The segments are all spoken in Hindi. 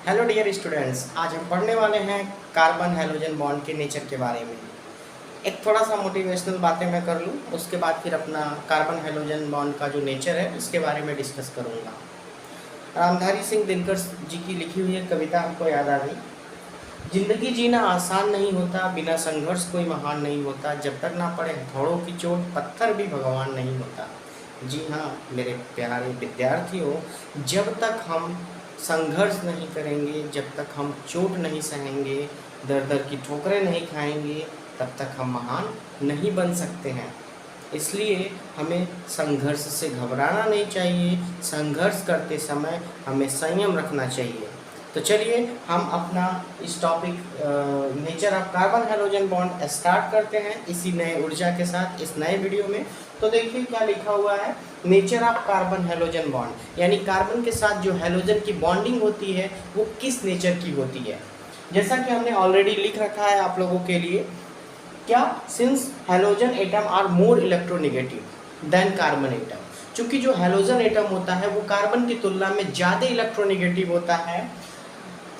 हेलो डियर स्टूडेंट्स, आज हम पढ़ने वाले हैं कार्बन हैलोजन बॉन्ड के नेचर के बारे में। एक थोड़ा सा मोटिवेशनल बातें मैं कर लूँ, उसके बाद फिर अपना कार्बन हैलोजन बॉन्ड का जो नेचर है उसके बारे में डिस्कस करूँगा। रामधारी सिंह दिनकर जी की लिखी हुई एक कविता हमको याद आ गई। जिंदगी जीना आसान नहीं होता, बिना संघर्ष कोई महान नहीं होता, जब तक ना पड़े हथौड़ों की चोट पत्थर भी भगवान नहीं होता। जी हाँ मेरे प्यारे विद्यार्थियों, जब तक हम संघर्ष नहीं करेंगे, जब तक हम चोट नहीं सहेंगे, दर दर की ठोकरें नहीं खाएंगे, तब तक हम महान नहीं बन सकते हैं। इसलिए हमें संघर्ष से घबराना नहीं चाहिए, संघर्ष करते समय हमें संयम रखना चाहिए। तो चलिए हम अपना इस topic nature of carbon halogen bond start करते हैं इसी नए ऊर्जा के साथ इस नए वीडियो में। तो देखिए क्या लिखा हुआ है, nature of carbon halogen bond, यानी कार्बन के साथ जो हैलोजन की बॉन्डिंग होती है वो किस नेचर की होती है। जैसा कि हमने ऑलरेडी लिख रखा है आप लोगों के लिए, क्या since halogen atom are more electronegative than carbon atom, चूँकि जो हैलोजन एटम होता है वो कार्बन की तुलना में ज़्यादा इलेक्ट्रोनेगेटिव होता है,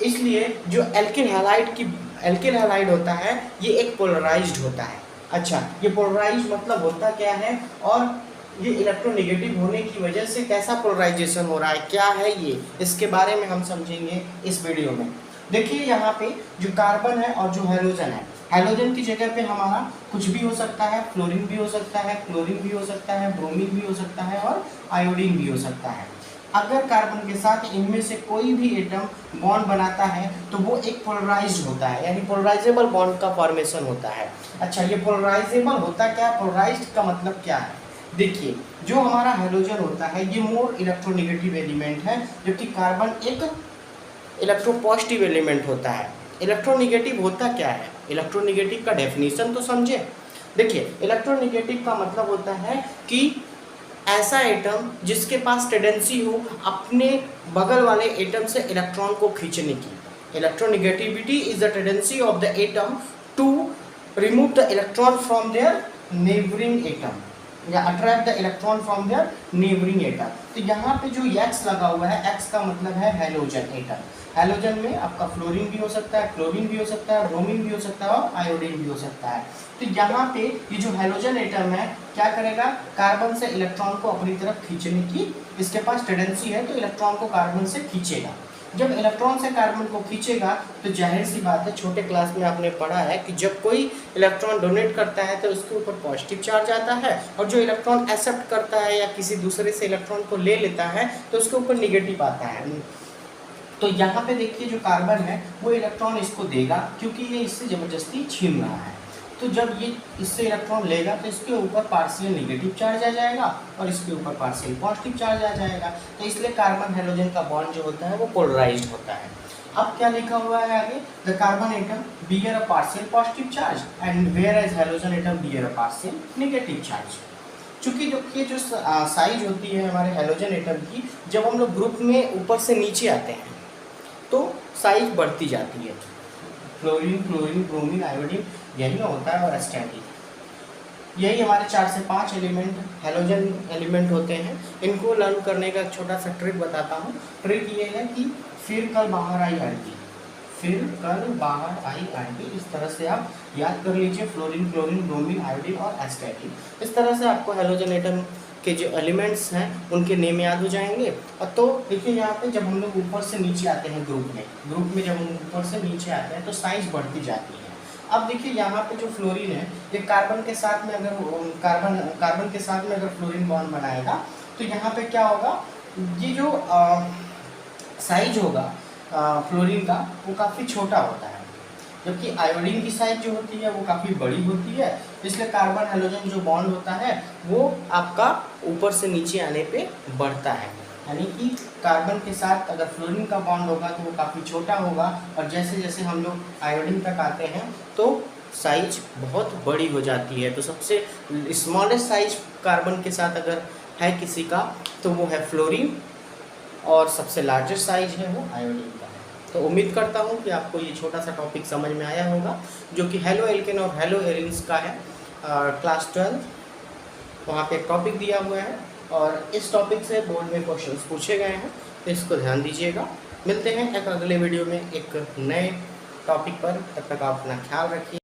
इसलिए जो एल्किल हैलाइड होता है ये एक पोलराइज्ड होता है। अच्छा, ये पोलराइज्ड मतलब होता क्या है, और ये इलेक्ट्रोनेगेटिव होने की वजह से कैसा पोलराइजेशन हो रहा है, क्या है ये, इसके बारे में हम समझेंगे इस वीडियो में। देखिए यहाँ पे जो कार्बन है और जो हैलोजन है, हैलोजन की जगह पे हमारा कुछ भी हो सकता है, फ्लोरीन भी हो सकता है, क्लोरीन भी हो सकता है, ब्रोमीन भी हो सकता है और आयोडीन भी हो सकता है। अगर कार्बन के साथ इनमें से कोई भी एटम बॉन्ड बनाता है तो वो एक पोलराइज्ड होता है, यानी पोलराइजेबल बॉन्ड का फॉर्मेशन होता है। अच्छा, ये पोलराइजेबल होता क्या है, पोलराइज्ड का मतलब क्या है। देखिए जो हमारा हैलोजन होता है ये मोर इलेक्ट्रोनेगेटिव एलिमेंट है, जबकि कार्बन एक इलेक्ट्रोपॉजिटिव एलिमेंट होता है। इलेक्ट्रोनेगेटिव होता क्या है, इलेक्ट्रोनेगेटिव का डेफिनेशन तो समझे। देखिए इलेक्ट्रोनेगेटिव का मतलब होता है कि ऐसा एटम जिसके पास टेंडेंसी हो अपने बगल वाले एटम से इलेक्ट्रॉन को खींचने की। Electronegativity is the tendency of the atom to remove the electron from their neighbouring atom या attract the electron from their neighbouring atom. तो यहाँ पे जो एक्स लगा हुआ है, एक्स का मतलब है हैलोजन एटम। हैलोजन में आपका फ्लोरीन भी हो सकता है, क्लोरीन भी हो सकता है, ब्रोमीन भी हो सकता है और आयोडीन भी हो सकता है। तो यहाँ पे ये जो हैलोजन एटम है क्या करेगा, कार्बन से इलेक्ट्रॉन को अपनी तरफ खींचने की इसके पास टेंडेंसी है, तो इलेक्ट्रॉन को कार्बन से खींचेगा। जब इलेक्ट्रॉन से कार्बन को खींचेगा तो जाहिर सी बात है, छोटे क्लास में आपने पढ़ा है कि जब कोई इलेक्ट्रॉन डोनेट करता है तो उसके ऊपर पॉजिटिव चार्ज आता है, और जो इलेक्ट्रॉन एक्सेप्ट करता है या किसी दूसरे से इलेक्ट्रॉन को ले लेता है तो उसके ऊपर निगेटिव आता है। तो यहाँ पे देखिए जो कार्बन है वो इलेक्ट्रॉन इसको देगा, क्योंकि ये इससे ज़बरदस्ती छीन रहा है। तो जब ये इससे इलेक्ट्रॉन लेगा तो इसके ऊपर पार्शियल नेगेटिव चार्ज आ जाएगा और इसके ऊपर पार्शियल पॉजिटिव चार्ज आ जाएगा। तो इसलिए कार्बन हैलोजन का बॉन्ड जो होता है वो पोलराइज्ड होता है। अब क्या लिखा हुआ है आगे, the carbon atom bear a partial positive charge and whereas halogen atom bear a partial negative charge. चूँकि जो ये जो साइज होती है हमारे हैलोजन एटम की, जब हम लोग ग्रुप में ऊपर से नीचे आते हैं तो साइज बढ़ती जाती है। फ्लोरीन, क्लोरीन, ब्रोमीन, आयोडीन यही होता है, और एस्टैटिन, यही हमारे 4 से 5 एलिमेंट हैलोजन एलिमेंट होते हैं। इनको लर्न करने का छोटा सा ट्रिक बताता हूँ। ट्रिक ये है कि फिर कल बाहर आई आंटी, फिर कल बाहर आई आंटी, इस तरह से आप याद कर लीजिए। फ्लोरीन, क्लोरीन, ब्रोमीन, आयोडीन और एस्टैटिन, इस तरह से आपको हैलोजन एटम के जो एलिमेंट्स हैं उनके नेम याद हो जाएंगे। और तो देखिए यहाँ पे जब हम लोग ऊपर से नीचे आते हैं ग्रुप में जब हम ऊपर से नीचे आते हैं तो साइज बढ़ती जाती है। अब देखिए यहाँ पे जो फ्लोरीन है ये कार्बन के साथ में अगर कार्बन के साथ में अगर फ्लोरीन बॉन्ड बनाएगा तो यहाँ पे क्या होगा, ये जो साइज होगा फ्लोरीन का वो काफ़ी छोटा होता है, जबकि आयोडीन की साइज जो होती है वो काफ़ी बड़ी होती है। इसलिए कार्बन हैलोजन जो बॉन्ड होता है वो आपका ऊपर से नीचे आने पे बढ़ता है, यानी कि कार्बन के साथ अगर फ्लोरीन का बॉन्ड होगा तो वो काफ़ी छोटा होगा, और जैसे जैसे हम लोग आयोडीन तक आते हैं तो साइज बहुत बड़ी हो जाती है। तो सबसे स्मॉलेस्ट साइज कार्बन के साथ अगर है किसी का तो वो है फ्लोरीन, और सबसे लार्जेस्ट साइज है वो आयोडीन का। तो उम्मीद करता हूँ कि आपको ये छोटा सा टॉपिक समझ में आया होगा, जो कि हेलो एल्केन और हेलो एरिन्स का है। क्लास 12 वहाँ पे एक टॉपिक दिया हुआ है और इस टॉपिक से बोर्ड में क्वेश्चंस पूछे गए हैं, तो इसको ध्यान दीजिएगा। मिलते हैं एक अगले वीडियो में एक नए टॉपिक पर। तब तक आप अपना ख्याल रखिए।